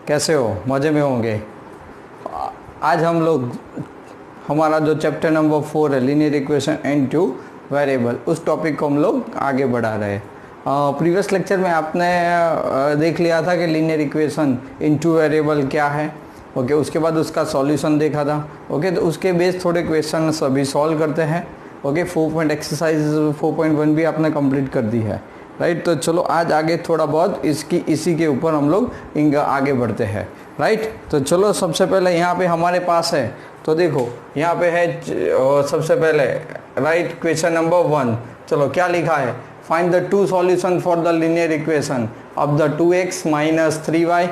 कैसे हो? मज़े में होंगे। आज हम लोग हमारा जो चैप्टर नंबर 4 है linear equation and two variable, उस टॉपिक को हम लोग आगे बढ़ा रहे हैं। प्रीवियस लेक्चर में आपने देख लिया था कि लीनियर इक्वेशन इन टू वेरिएबल क्या है। ओके, उसके बाद उसका सॉल्यूशन देखा था। ओके, तो उसके बेस थोड़े क्वेश्चन अभी सॉल्व करते हैं। ओके, 4.एक्सरसाइज 4.1 भी आपने कंप्लीट कर दी है, राइट। तो चलो आज आगे थोड़ा बहुत इसी के ऊपर हम लोग आगे बढ़ते हैं, राइट। तो चलो सबसे पहले यहाँ पे हमारे पास है, तो देखो यहाँ पे है सबसे पहले राइट क्वेश्चन नंबर 1। चलो क्या लिखा है, find the two solution for the linear equation of the 2x minus 3y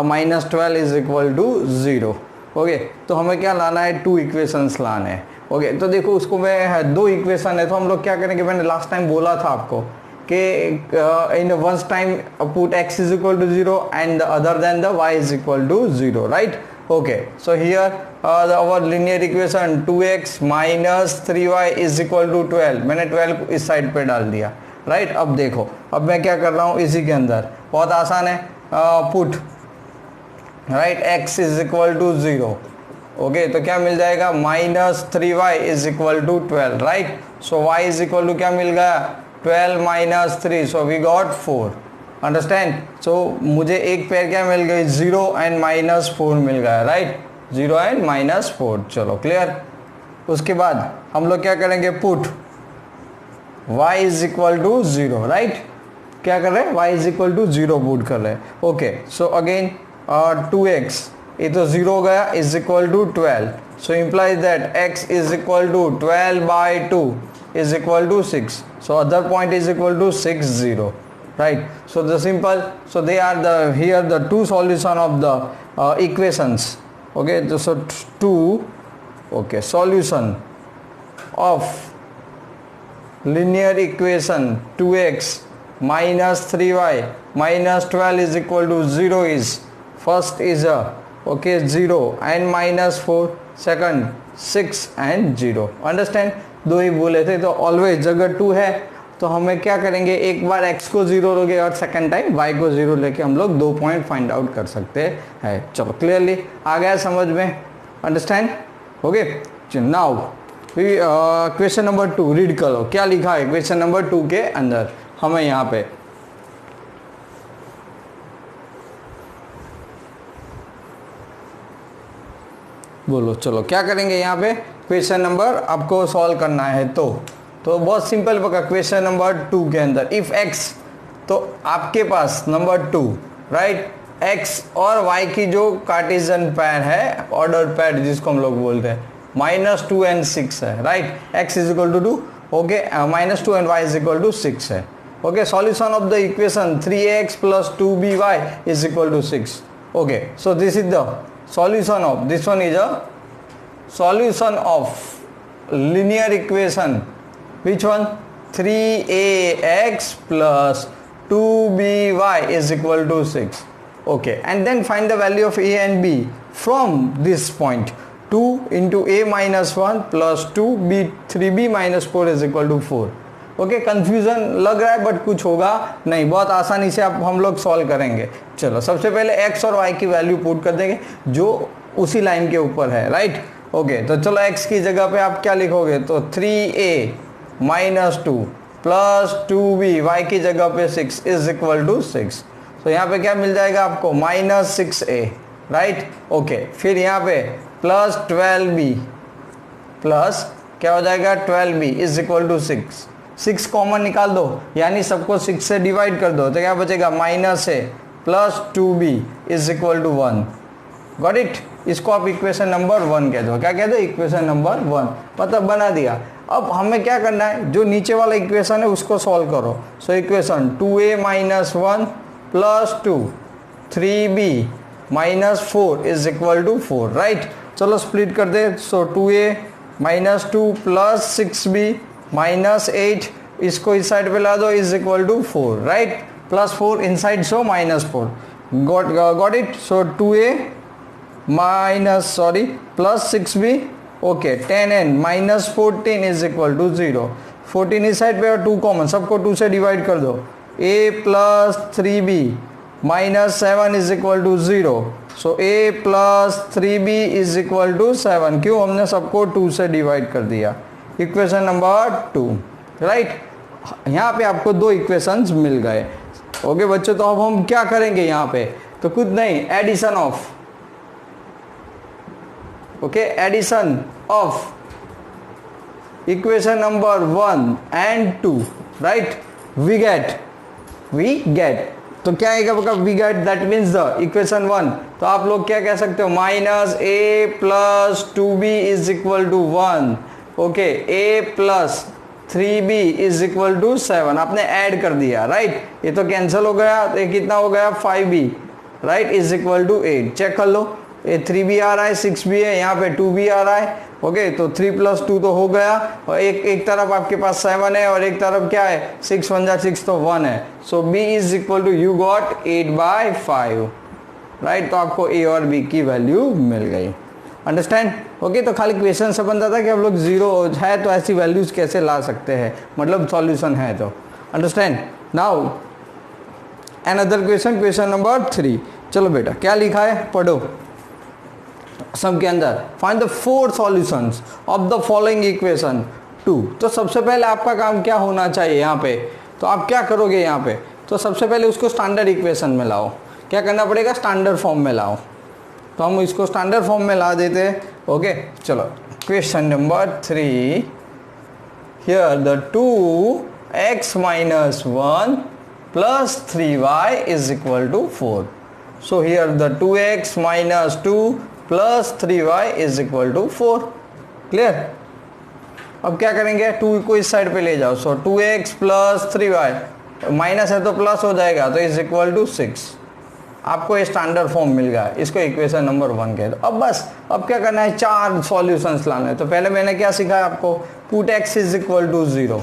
minus 12 is equal to 0। Okay, तो हमें क्या लाना है, टू इक्वेशंस लाने हैं। ओके, तो देखो उसको मैं दो इक्वेशन है, तो हम लोग क्या करेंगे, मैंने लास्ट टाइम बोला था आपको कि in once time put x is equal to 0 and other then the y is equal to 0, right. Okay, so here our linear equation 2x minus 3y is equal to 12, मैंने 12 इस side पे डाल दिया, right. अब देखो, अब मैं क्या कर रहा हूँ इसी के अंदर, बहुत आसान है, put right x is equal to 0। Okay, तो क्या मिल जाएगा, minus 3y is equal to 12, right. So y is equal to क्या मिल गया, 12 minus 3, so we got 4। Understand. सो मुझे एक पेयर क्या मिल गई, 0 एंड माइनस 4 मिल गया, राइट। 0 एंड माइनस 4, चलो क्लियर। उसके बाद हम लोग क्या करेंगे, put y is equal to 0, right. क्या कर रहे हैं, y is equal to 0 put कर रहे हैं। ओके, सो अगेन 2x, ये तो 0 गया, is equal to 12, so implies that x is equal to 12 by 2 is equal to 6, so other point is equal to 6 0, right. So the simple, so they are the here the two solution of the equations. Okay, so two, okay, solution of linear equation 2x minus 3y minus 12 is equal to 0 is, first is a okay 0 and minus 4, second 6 and 0. Understand, दो ही बोले थे, तो always अगर 2 है तो हमें क्या करेंगे, एक बार x को 0 लोगे और सेकंड टाइम y को 0 लेके हम लोग 2 पॉइंट फाइंड आउट कर सकते हैं। चलो क्लियरली आ गया समझ में, understand. Okay, now question number 2 read करो, क्या लिखा है क्वेश्चन नंबर 2 के अंदर। हमें यहाँ पे बोलो, चलो क्या करेंगे यहाँ पे, क्वेश्चन नंबर आपको सॉल्व करना है। तो बहुत सिंपल पका, क्वेश्चन नंबर 2 के अंदर इफ x, तो आपके पास नंबर 2, राइट, x और y की जो कार्टेशियन पैर है, ऑर्डर पैर जिसको हम लोग बोलते हैं, -2 and 6 है, right. x is equal to 2, okay, -2 and y is equal to 6 है। Okay, solution of the equation 3x plus 2by is equal to 6। Okay, so this is the solution of, this one is a solution of linear equation, which one, 3ax plus 2by is equal to 6. Okay, and then find the value of a and b from this point, 2 into a minus 1 plus 2b 3b minus 4 is equal to 4. Okay, confusion लग रहा है but कुछ होगा नहीं, बहुत आसानी से आप हम लोग सॉल्व करेंगे। चलो सबसे पहले x और y की वैल्यू पुट कर देंगे जो उसी लाइन के ऊपर है, राइट। ओके, तो चलो x की जगह पे आप क्या लिखोगे, तो 3a minus 2 plus 2b, y की जगह पे 6 इज इक्वल टू 6। तो यहाँ पे क्या मिल जाएगा आपको, माइनस 6a, राइट। ओके, फिर यहाँ पे प्लस 12b प्लस क्या हो जाएगा, 12b is equal to 6। 6 common निकाल दो, यानी सबको 6 से डिवाइड कर दो, तो क्या बचेगा, माइनस है plus 2b is equal to 1। Got it, इसको आप इक्वेशन नंबर 1 कह दो। क्या कह दो, इक्वेशन नंबर 1, मतलब बना दिया। अब हमें क्या करना है, जो नीचे वाला इक्वेशन है उसको सॉल्व करो। So equation 2a minus 1 plus 2 3b minus 4 is equal to 4, right. चलो स्प्लिट कर दे, so 2a minus 2 plus 6b minus 8, इसको इस साइड पे ला दो, is equal to 4, right. Plus 4 inside, so minus 4। Got it. So 2a minus plus 6b, okay, 10n minus 14 is equal to 0। 14 इस side पे और 2 कॉमन, सबको 2 से डिवाइड कर दो, a plus 3b minus 7 is equal to 0। So a plus 3b is equal to 7। क्यों? हमने सबको 2 से डिवाइड कर दिया। Equation number 2, right. यहाँ पे आपको दो इक्वेशंस मिल गए। ओके बच्चों, तो अब हम क्या करेंगे यहाँ पे? तो कुछ नहीं, addition of, okay, addition of equation number 1 and 2, right. We get, तो क्या आएगा? We get that means the equation 1। तो आप लोग क्या कह सकते हो? Minus a plus 2b is equal to 1। Okay, a plus 3b is equal to 7। आपने ऐड कर दिया, राइट। ये तो कैंसिल हो गया, तो ये कितना हो गया? 5b, right, is equal to 8। Check कर लो, ये 3b आ रहा है, 6b है, यहाँ पे 2b आ रहा है। ओके, तो 3 प्लस 2 तो हो गया, और एक तरफ आपके पास 7 है और एक तरफ क्या है? 6 1 जा 6 तो 1 है। So b is equal to, you got 8/5, right. तो आपको a और b की वैल्यू मिल गई। अंडरस्टैंड? ओके, तो खाली क्वेश्चन से बनता था कि हम लोग 0 है तो ऐसी वैल्यूज कैसे ला सकते हैं, मतलब सॉल्यूशन है तो। Understand? Now another question, question number 3। चलो बेटा, क्या लिखा है पढ़ो। सम के अंदर find the 4 solutions of the following equation 2। तो सबसे पहले आपका काम क्या होना चाहिए यहाँ पे? तो आप क्या करोगे यहाँ पे? तो सबसे पहले उसको स्टैंडर्ड इक्वेशन में लाओ। क्या करना पड़ेगा? स्टैंडर्ड फॉर्म में लाओ। तो हम इसको स्टैंडर्ड फॉर्म में ला देते हैं। ओके, चलो question number 3। Here the 2x minus 1 plus 3y is equal to 4. So here the 2x minus 2 plus 3y is equal to 4. Clear? अब क्या करेंगे? 2 को इस साइड पे ले जाओ। सो 2x प्लस 3y, माइनस है तो प्लस हो जाएगा, तो इज इक्वल टू 6। आपको ये स्टैंडर्ड फॉर्म मिल गया, इसको इक्वेशन नंबर 1 कह दो। अब बस, अब क्या करना है? 4 सॉल्यूशंस लाना है। तो पहले मैंने क्या सिखाया आपको? Put x is equal to 0।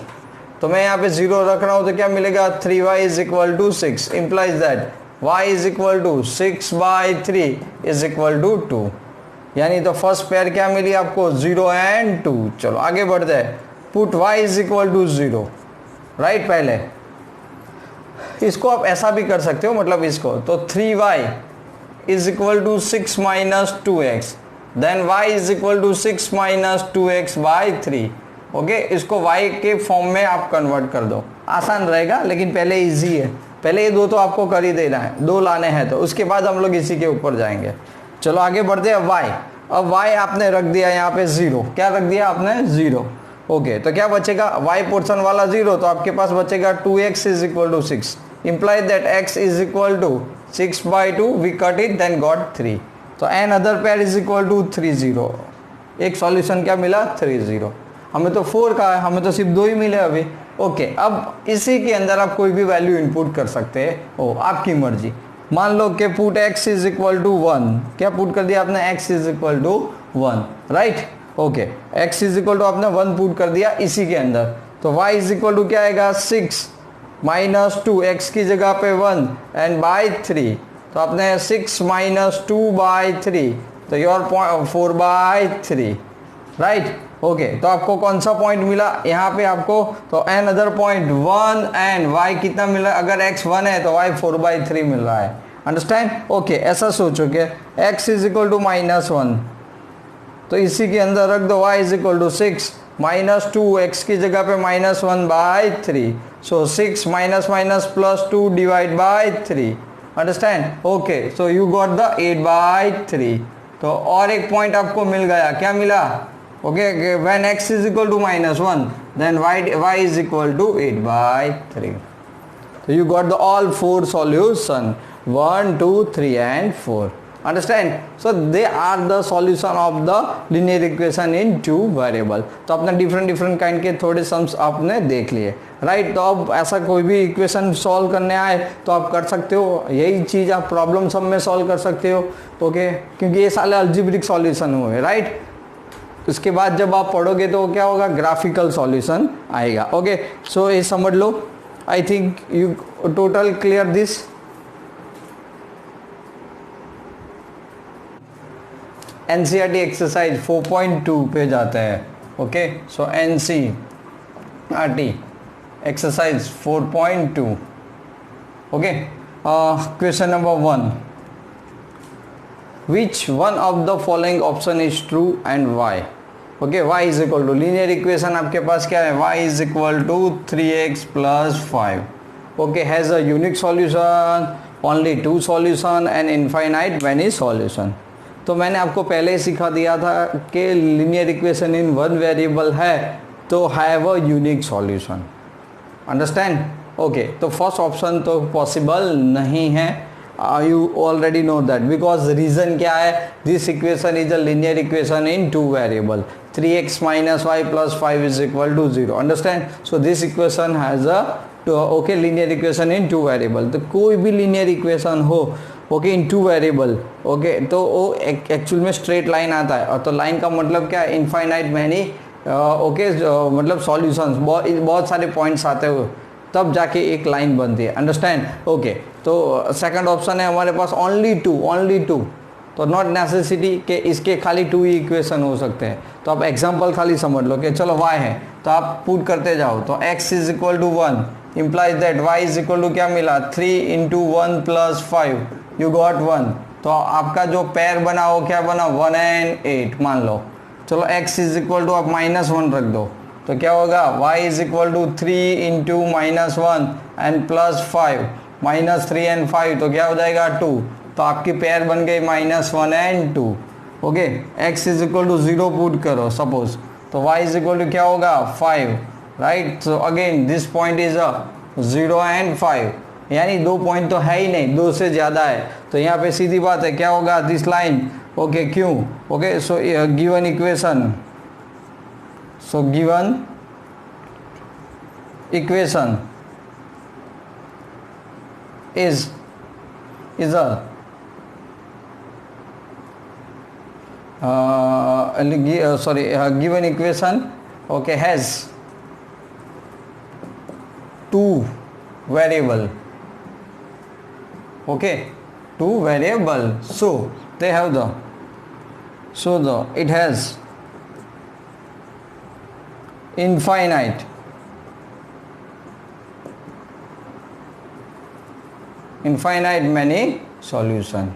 तो मैं यहाँ पे 0 रख रहा हूँ, तो क्या मिलेगा? 3y is equal to 6 implies that y is equal to 6/3 is equal to 2। यानी तो फर्स्ट पेयर क्या मिली आपको? 0 एंड 2। चलो आगे बढ़ते हैं। Put y is equal to 0, right. पहले इसको आप ऐसा भी कर सकते हो, मतलब इसको, तो 3y is equal to 6 minus 2x, then y is equal to 6 minus 2x/3। Okay, इसको y के फॉर्म में आप कन्वर्ट कर दो, आसान रहेगा, लेकिन पहले इजी है। पहले ये 2 तो आपको कर ही देना है, 2 लाने हैं, तो उसके बाद हम लोग इसी के ऊपर जाएंगे। चलो आगे बढ़ते हैं। y, अब y आपने रख दिया यहाँ पे 0। क्या रख दिया आपने? 0। ओके, तो क्या बचेगा? y पोर्शन वाला 0, तो आपके पास बचेगा 2x is equal to 6 implies that x is equal to 6/2, we cut it then got 3। तो another pair is equal to 3 0। एक सॉल्यूशन क्या मिला? 3 0। हमें तो 4 का है, हमें तो सिर्फ 2 ही मिले अभी। ओके, अब इसी के अंदर आप कोई भी वैल्यू इनपुट कर सकते हैं, ओ आपकी मर्जी। मान लो कि put x is equal to 1। क्या पुट कर दिया आपने? x is equal to 1, right. Okay, x is equal to आपने 1 पुट कर दिया इसी के अंदर। तो y इज इक्वल टू क्या आएगा? 6 माइनस 2, x की जगह पे 1 एंड बाई 3। तो आपने 6 माइनस 2/3, तो योर 4/3, राइट। ओके, तो आपको कौन सा पॉइंट मिला यहाँ पे आपको? तो another point 1 and y कितना मिला? अगर x 1 है तो y 4/3 मिल रहा है। अंडरस्टैंड? ओके, ऐसा सोचो कि x इज इक्वल टू -1, तो इसी के अंदर रख दो y is equal to 6 minus 2, x की जगह पे -1/3। So 6 minus minus plus 2 divide by 3। Understand? Okay, so you got the 8/3। तो और एक पॉइंट आपको मिल गया। क्या मिला? Okay, when x is equal to -1 then y is equal to 8/3। तो you got the all 4 solution, 1 2 3 and 4। Understand? So they are the solution of the linear equation in 2 variable। तो अपने different काइंड के थोड़े sums आपने देख लिए, right. तो अब ऐसा कोई भी इक्वेशन सॉल्व करने आए तो आप कर सकते हो, यही चीज़ आप प्रॉब्लम सम में सॉल्व कर सकते हो। ओके, क्योंकि ये सारे अल्जेब्रिक सॉल्यूशन हुए, राइट। उसके बाद जब आप पढ़ोगे तो क्या होगा? ग्राफिकल सॉल्यूशन आएगा। ओके, सो ये समझ लो। I think you total clear this. NCERT exercise 4.2 पे जाते हैं। Okay, so NCERT exercise 4.2। Okay, question number 1, which one of the following option is true and why? Okay, y is equal to linear equation आपके पास क्या है, y is equal to 3x plus 5. Okay, has a unique solution, only 2 solution and infinite many solution. तो मैंने आपको पहले ही सिखा दिया था कि linear equation in one variable है तो have a unique solution. Understand? Okay, तो फर्स्ट ऑप्शन तो पॉसिबल नहीं है. You already know that, because reason क्या है, this equation is a linear equation in 2 variable, 3x minus y plus 5 is equal to 0. Understand? So this equation has a okay linear equation in 2 variable. तो कोई भी linear equation हो okay in 2 variable, okay, तो वो actual में straight line आता है. और तो लाइन का मतलब क्या है, इनफाइनाइट मैनी ओके मतलब सॉल्यूशंस, बहुत सारे पॉइंट्स आते हुए तब जाके एक लाइन बनती है. अंडरस्टैंड? ओके, तो सेकंड ऑप्शन है हमारे पास ओनली टू. तो नॉट नेसेसिटी कि इसके खाली 2 ही इक्वेशन हो सकते हैं. तो आप एग्जांपल खाली समझ लो कि चलो y है तो आप पुट करते जाओ. तो x is equal to 1 implies that y is equal to क्या मिला, 3 इंटू 1 प्लस 5, यू गॉट 1. तो आपका जो पेयर बना वो क्या बना, 1 and 8 मान लो. चलो x इज इक्वल टू आप -1 रख दो तो क्या होगा, y is equal to 3 into -1 and plus 5, -3 and 5 तो क्या हो जाएगा 2. तो आपकी पेयर बन गई -1 and 2. Okay, x is equal to 0 put करो सपोज, तो y इज इक्वल टू क्या होगा 5, right. So again this point is a 0 and 5, यानी 2 पॉइंट तो है ही नहीं, 2 से ज़्यादा है. तो यहाँ पे सीधी बात है क्या होगा, दिस लाइन. ओके, क्यों? Okay, so given equation, so given equation is a given equation okay has 2 variable, okay, 2 variable, so they have the it has infinite many solution.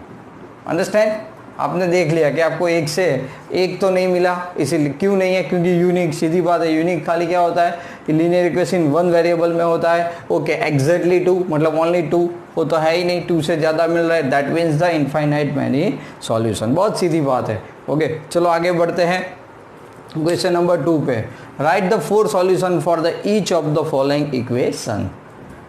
Understand? आपने देख लिया कि आपको एक से एक तो नहीं मिला, इसीलिए क्यों नहीं है, क्योंकि यूनिक, सीधी बात है. यूनिक खाली क्या होता है, लीनियर इक्वेशन 1 वेरिएबल में होता है. ओके, एग्जैक्टली 2 मतलब ओनली 2, वो तो है ही नहीं, 2 से ज़्यादा मिल रहा है, that means the infinite many solution. बहुत सीधी बात है. ओके, चलो आगे बढ़ते हैं क्वेश्चन नंबर 2 पे. Right the 4 solution for the each of the following equation.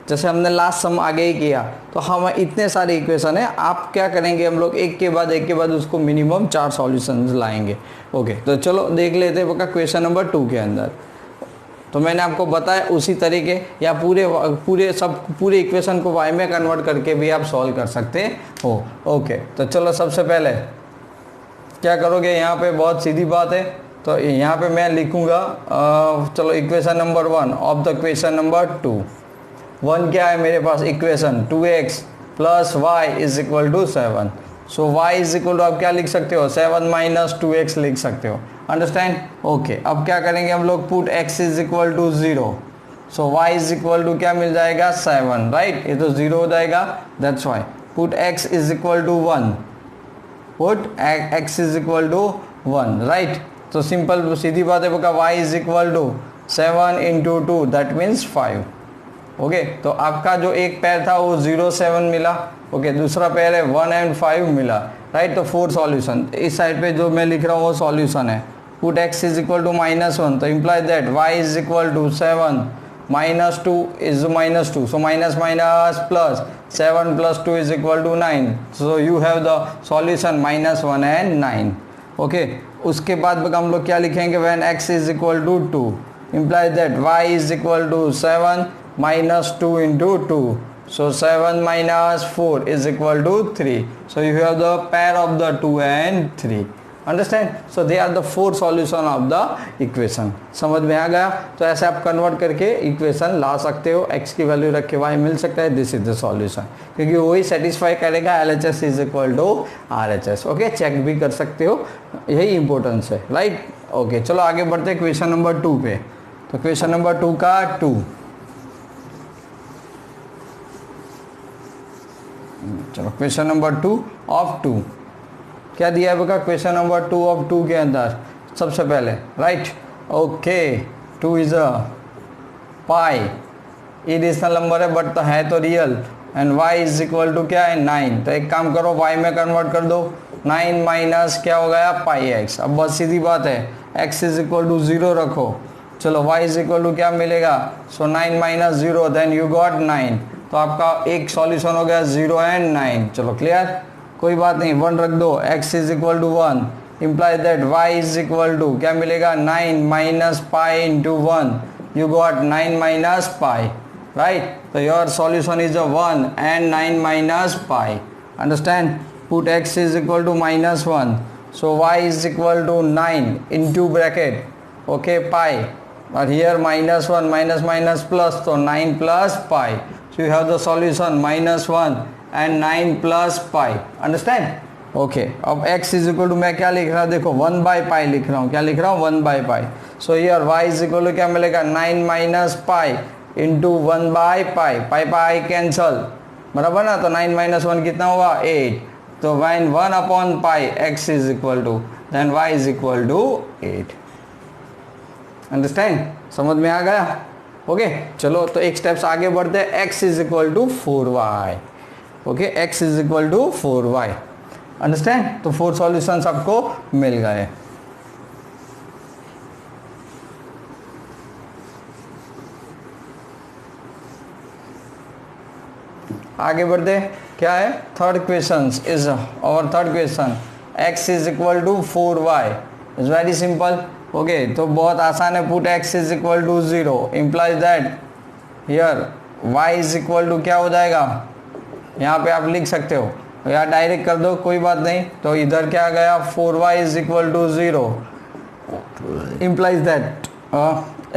जैसे हमने लास्ट सम आगे ही किया, तो हम इतने सारे इक्वेशन है, आप क्या करेंगे, हम लोग एक के बाद उसको मिनिमम 4 सॉल्यूशंस लाएंगे. ओके, तो चलो देख लेते हैं बका क्वेश्चन नंबर 2 के अंदर. तो मैंने आपको बताया उसी तरीके, या पूरे इक्वेशन को y में कन्वर्ट करके भी आप सॉल्व कर सकते हो. ओके, तो चलो सबसे पहले क्या करोगे, यहाँ पे बहुत सीधी बात है. तो यहाँ पे मैं लिखूँगा चलो equation number 1 of the question number 2. 1 क्या है मेरे पास equation, 2x plus y is equal to 7. So y is equal to आप क्या लिख सकते हो, 7 माइनस 2x लिख सकते हो. अंडरस्टैंड? ओके, अब क्या करेंगे हम लोग, put x is equal to 0. So y is equal to क्या मिल जाएगा, 7, राइट. ये तो 0 हो जाएगा, that's why. Put x is equal to 1, put x is equal to 1, right. तो सिंपल सीधी बात है बका, y is equal to 7 into 2 that means 5. Okay, तो आपका जो एक पैर था वो 0 7 मिला. ओके, दूसरा पैर है 1 and 5 मिला, राइट. तो 4 सॉल्यूशन. इस साइड पे जो मैं लिख रहा हूँ वो सॉल्यूशन है. Put x is equal to -1, तो imply that y is equal to 7 minus 2 is -2, so minus minus plus 7 plus 2 is equal to 9. So you have the solution -1 and 9. Okay, उसके बाद हम लोग क्या लिखेंगे, when x is equal to 2 imply that y is equal to 7 minus 2 into 2, so 7 minus 4 is equal to 3. So you have the pair of the 2 and 3. Understand? So they are the 4 solution of the equation. समझ में आ गया? तो ऐसे आप convert करके equation ला सकते हो, x की वैल्यू रख के y मिल सकता है, दिस इज द सॉल्यूशन, क्योंकि वही सेटिस्फाई करेगा LHS is equal to RHS. Okay, check भी कर सकते हो, यही इंपॉर्टेंस है, राइट. ओके, चलो आगे बढ़ते हैं क्वेश्चन नंबर 2 पे. तो क्वेश्चन नंबर 2 का 2, चलो क्वेश्चन नंबर 2 ऑफ 2 क्या दिया है बेटा क्वेश्चन नंबर 2 ऑफ 2 के अंदर सबसे पहले right okay 2 is a pi irrational number है बट तो है तो real and y is equal to क्या है 9। तो एक काम करो y में कन्वर्ट कर दो 9 माइनस क्या हो गया पाई x। अब बस सीधी बात है x इज इक्वल टू 0 रखो चलो y इज इक्वल टू क्या मिलेगा सो 9 माइनस 0 देन यू गॉट 9। तो आपका एक सॉल्यूशन हो गया 0 एंड 9। चलो क्लियर कोई बात नहीं 1 रख दो x is equal to 1 implies that y is equal to क्या मिलेगा 9 minus pi into 1 you got 9 minus pi right so your solution is a 1 and 9 minus pi understand put x is equal to minus 1 so y is equal to 9 into bracket okay pi but here minus 1 minus minus plus so 9 plus pi so you have the solution minus 1 and 9 plus pi understand okay अब x is equal to मैं क्या लिख रहा हूँ देखो 1 by पाई लिख रहा हूँ क्या लिख रहा हूँ 1 by pi so here y is equal to क्या मिलेगा 9 minus pi into 1 by pi pi pi cancel बराबर ना तो 9 माइनस 1 कितना हुआ 8 तो one 1 upon pi x is equal to then y is equal to 8 understand समझ में आ गया ओके चलो तो एक स्टेप्स आगे बढ़ते हैं x is equal to 4y okay x is equal to 4y understand तो 4 सॉल्यूशंस आपको मिल गए आगे बढ़ते क्या है थर्ड क्वेश्चन इज और third question x is equal to 4y is very simple okay तो बहुत आसान है put x is equal to 0 implies that here y is equal to क्या हो जाएगा यहाँ पे आप लिख सकते हो या डायरेक्ट कर दो कोई बात नहीं तो इधर क्या गया 4y is equal to 0 implies that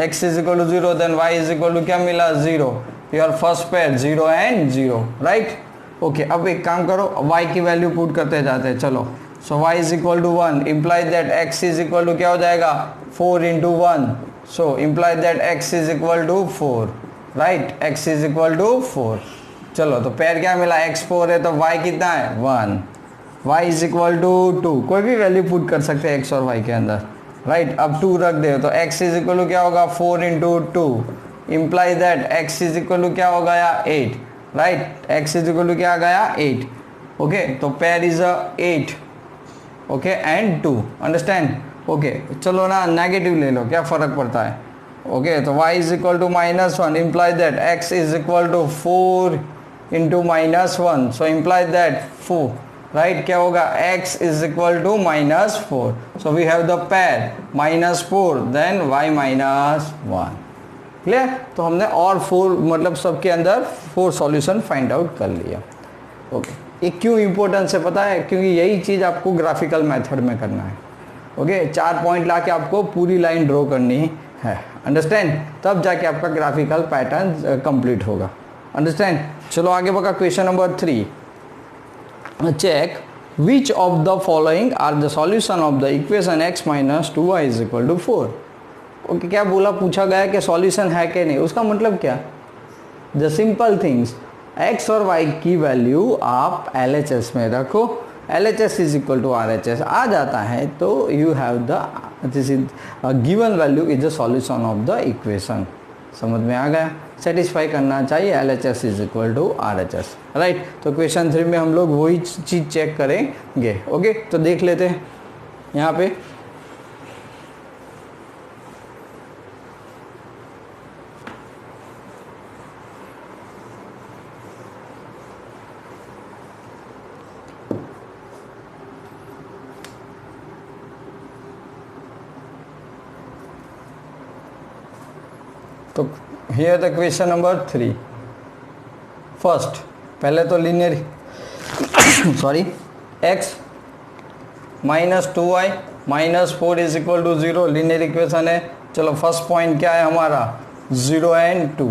x is equal to 0 then y is equal to क्या मिला 0 your first pair 0 and 0 right okay अब एक काम करो y की वैल्यू पुट करते जाते हैं चलो so y is equal to 1 implies that x is equal to क्या हो जाएगा 4 into 1 so implies that x is equal to 4 right x is equal to 4 चलो तो पेयर क्या मिला x4 है तो y कितना है 1 y इज इक्वल टू 2 कोई भी वैल्यू पुट कर सकते हैं x और y के अंदर राइट अब 2 रख दे तो x इज इक्वल टू क्या होगा 4 into 2 implies that x is equal to क्या हो गया 8 right x is equal to क्या आ गया 8 ओके तो pair is 8 okay and 2 understand okay चलो ना नेगेटिव ले लो क्या फ़र्क पड़ता है ओके तो y is equal to -1 implies that x is equal to 4 into -1 so implies that 4 right क्या होगा x is equal to -4 so we have the pair -4 then y -1 clear तो हमने और 4 मतलब सबके अंदर 4 सॉल्यूशन फाइंड आउट कर लिया ओके ये क्यों इम्पोर्टेंस है पता है क्योंकि यही चीज़ आपको ग्राफिकल मेथड में करना है ओके 4 पॉइंट ला के आपको पूरी लाइन ड्रॉ करनी है अंडरस्टैंड तब जाके आपका ग्राफिकल पैटर्न कंप्लीट होगा अंडरस्टैंड चलो आगे बढ़ा question number 3 check which of the following are the solution of the equation x minus 2y is equal to 4 okay क्या बोला पूछा गया कि सॉल्यूशन है कि नहीं उसका मतलब क्या द सिंपल थिंग्स x और y की वैल्यू आप LHS में रखो LHS is equal to RHS आ जाता है तो you have the this is given value is the solution of the equation समझ में आ गया सेटिस्फाई करना चाहिए LHS is equal to RHS right तो क्वेश्चन 3 में हम लोग वही चीज़ चेक करेंगे ओके तो देख लेते हैं यहाँ पे तो here the question number 3 first पहले तो linear sorry x minus 2y minus 4 is equal to 0 linear equation है चलो फर्स्ट पॉइंट क्या है हमारा 0 एंड 2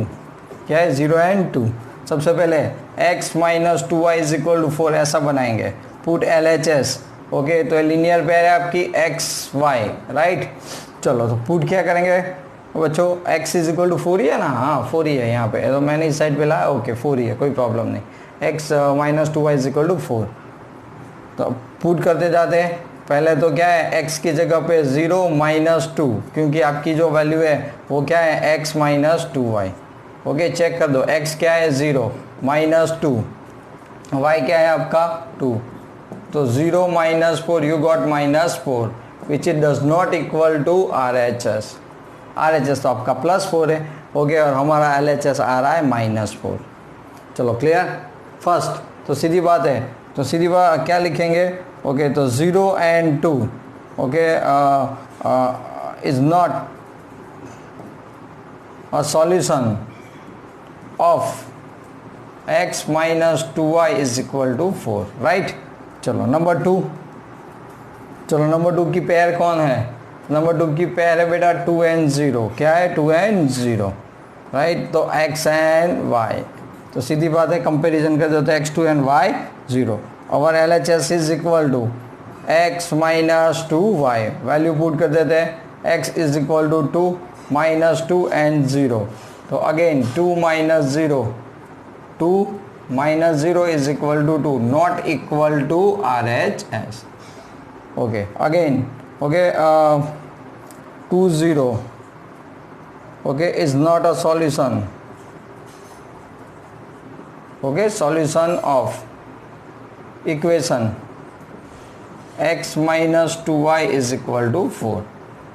क्या है 0 एंड 2 सबसे पहले x minus 2y is equal to 4 ऐसा बनाएंगे पुट LHS ओके तो लीनियर पेयर है आपकी x y राइट चलो तो पुट क्या करेंगे बच्चों x इज इक्वल टू 4 ही है ना, हाँ 4 ही है यहाँ पे, तो मैंने इस साइड पे लाया, ओके 4 ही है, कोई प्रॉब्लम नहीं। x minus 2y is equal to 4, तो पुट करते जाते हैं। पहले तो क्या है, x की जगह पे 0 माइनस 2, क्योंकि आपकी जो वैल्यू है वो क्या है, x minus 2y। Okay check कर दो, x क्या है 0 माइनस 2, y क्या है आपका 2, तो 0 minus 4 you got minus 4 which it does not equal to RHS। RHS तो आपका प्लस 4 है, ओके, और हमारा LHS आ रहा है माइनस 4। चलो क्लियर फर्स्ट, तो सीधी बात है, तो सीधी बात क्या लिखेंगे, ओके, तो 0 and 2 okay is not a solution of x minus 2y is equal to 4, right. चलो नंबर 2, चलो नंबर 2 की पेयर कौन है, नंबर 2 की पेयर है बेटा 2 and 0, क्या है 2 and 0, राइट, तो x and y, तो सीधी बात है कंपैरिजन कर देते हैं x2 and y 0, और LHS is equal to x minus 2y, value put कर देते हैं, x is equal to 2 minus 2 and 0, तो again 2 minus 0, 2 minus 0 is equal to 2, not equal to RHS। Okay again, okay 2 0 okay is not a solution, okay solution of equation x minus 2y is equal to 4,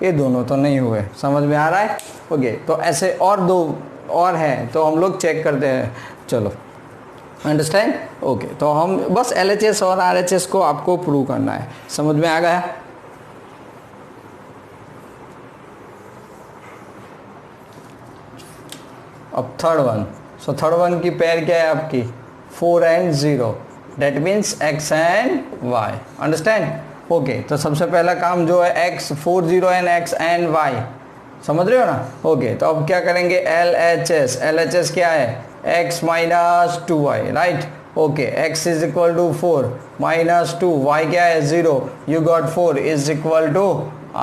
ये दोनों तो नहीं हुए, समझ में आ रहा है। ओके तो ऐसे और दो और हैं, तो हम लोग चेक करते हैं, चलो अंडरस्टैंड। ओके तो हम बस LHS और RHS को आपको प्रूव करना है, समझ में आ गया। अब third one, so third one की पेयर क्या है आपकी 4 and 0, that means x and y, understand. Okay तो सबसे पहला काम जो है x 4 0 and x and y, समझ रहे हो ना। ओके तो अब क्या करेंगे, LHS, LHS क्या है x minus 2y, right. Okay x is equal to 4 minus 2, y क्या है 0, you got 4 is equal to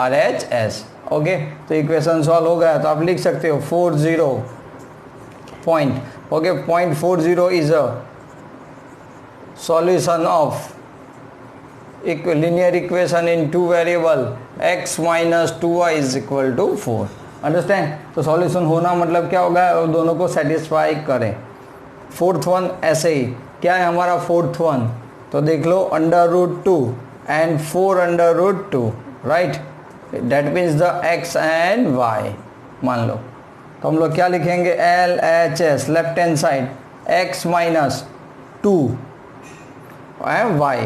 RHS। Okay तो इक्वेशन सॉल्व हो गया, तो आप लिख सकते हो 40 point, okay 0.40 is a solution of linear equation in two variable x minus 2y is equal to 4, understand. तो सॉल्यूशन होना मतलब क्या होगा, दोनों को सेटिस्फाई करें। फोर्थ वन ऐसे ही, क्या है हमारा फोर्थ वन, तो देख लो √2 and 4√2, right, that means the x and y मान लो, तो हम लोग क्या लिखेंगे LHS, left hand side x minus 2 y,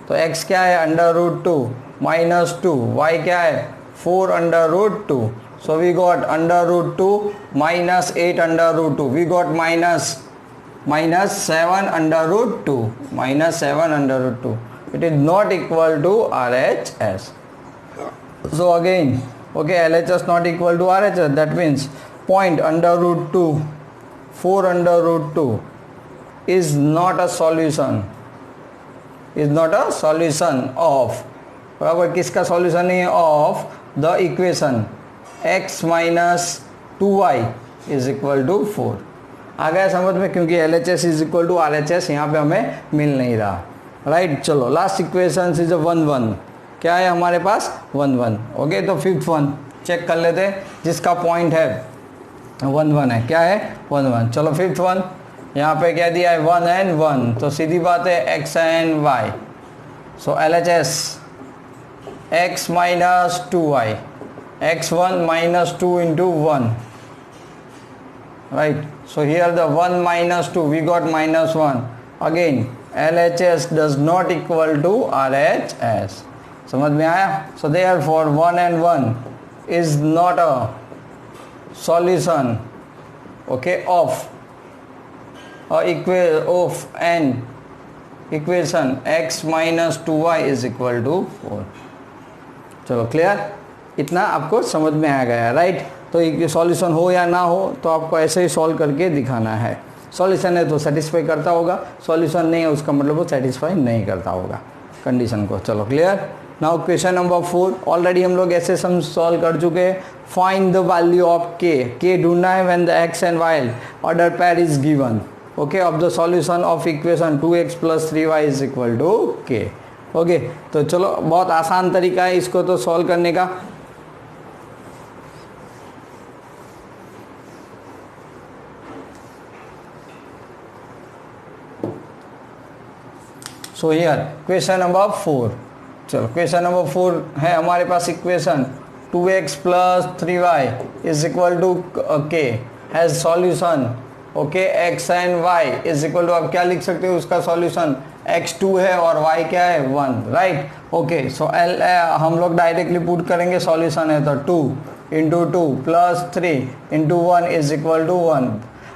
तो x क्या है √2 माइनस 2, y क्या है 4√2, so we got √2 minus 8√2, we got minus 7√2, minus 7√2, it is not equal to RHS. So again, okay, LHS not equal to RHS, that means point √2 4√2 is not a solution, is not a solution of, बराबर किसका solution है, of the equation x minus 2y is equal to 4। आ गया समझ में, क्योंकि LHS is equal to RHS यहाँ पे हमें मिल नहीं रहा, राइट। चलो लास्ट इक्वेशन इज 1 1, क्या है हमारे पास 1 1, ओके। तो फिफ्थ वन चेक कर लेते हैं, जिसका पॉइंट है 1 1 है, क्या है 1 1। चलो फिफ्थ वन, यहाँ पे क्या दिया है 1 and 1, तो सीधी बात है x and y, so LHS x minus 2y, x1 minus 2 into 1, right, so here the 1 minus 2 we got minus 1, again LHS does not equal to RHS, समझ में आया। so therefore 1 and 1 is not a solution, okay, of an equation x minus 2y is equal to 4। चलो clear, इतना आपको समझ में आ गया, राइट। तो एक सॉल्यूशन हो या ना हो, तो आपको ऐसे ही सॉल्व करके दिखाना है। सॉल्यूशन है तो सेटिस्फाई करता होगा, सॉल्यूशन नहीं है उसका मतलब वो सेटिस्फाई नहीं करता होगा कंडीशन को। चलो clear. Now question number 4, already हम लोग ऐसे सम सॉल्व कर चुके हैं, फाइंड द वैल्यू ऑफ के ढूंढना है when the X and Y order pair is given, okay, of the solution of equation 2x + 3y is equal to K. Okay, तो चलो बहुत आसान तरीका है इसको तो सॉल्व करने का। सो हियर क्वेश्चन नंबर 4, चलो क्वेश्चन नंबर 4 है हमारे पास equation 2x + 3y is equal to k has solution, okay, x and y is equal to, अब क्या लिख सकते हो उसका सॉल्यूशन, x2 है और y क्या है 1, राइट। ओके, सो हम लोग डायरेक्टली पुट करेंगे, सॉल्यूशन है तो 2 × 2 + 3 × 1 is equal to 1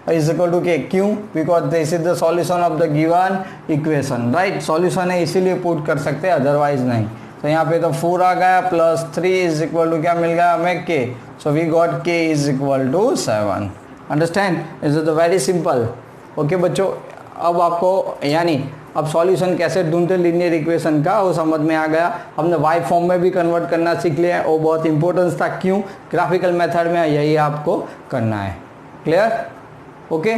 is equal to K. क्यों? Because this is the solution of the given equation, right. Solution है इसीलिए पुट कर सकते हैं, अदरवाइज नहीं। तो यहाँ पे तो 4 आ गया +3 इज इक्वल टू क्या मिल गया हमें K. So we got K is equal to 7। Understand? Is it very simple. Okay बच्चों, अब आपको यानी अब सॉल्यूशन कैसे ढूंढते लीनियर इक्वेशन का वो समझ में आ गया। हमने वाई फॉर्म में भी कन्वर्ट करना सीख लिया है, वो बहुत इंपॉर्टेंस था। क्यों? ग्राफिकल मेथड में यही आपको करना है। क्लियर? ओके